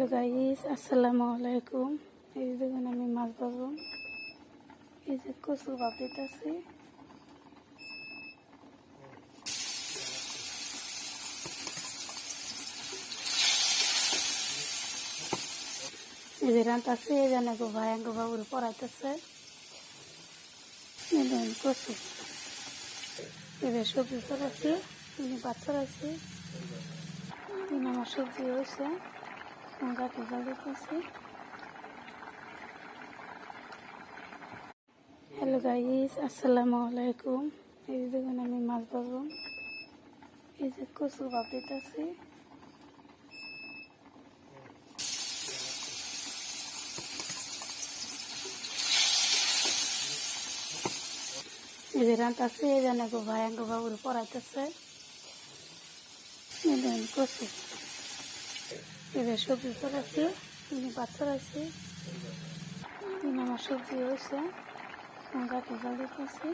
Hello guys, আসসালামু আলাইকুম। এই দেখুন আমি মাছ ভাজবো। এই যে কচু ভাপ দিতেছি। এই যে রান্তাছি, এই জানে গো ভাই আঙ্গো বাবুর পড়াইতেছে। এই দেখুন কচু, এই যে সবজি চড়াচ্ছি, ভাত চড়াচ্ছি। আমার সবজি হয়েছে, গাছে জল দিতেছি। হ্যালো গাইস, আসসালামু আলাইকুম। এই দেখুন আমি মাছ ভাজবো। এই যে কচু ভাপ দিতেছি। এই যে রান্তাছি, এই জানে গো ভাই আঙ্গো বাবুর পড়াইতেছে। এই দেখুন কচু, এই যে সবজি চড়াচ্ছি, ভাত চড়াচ্ছি। আমার সবজি হয়েছে, গাছে জল দিতেছি।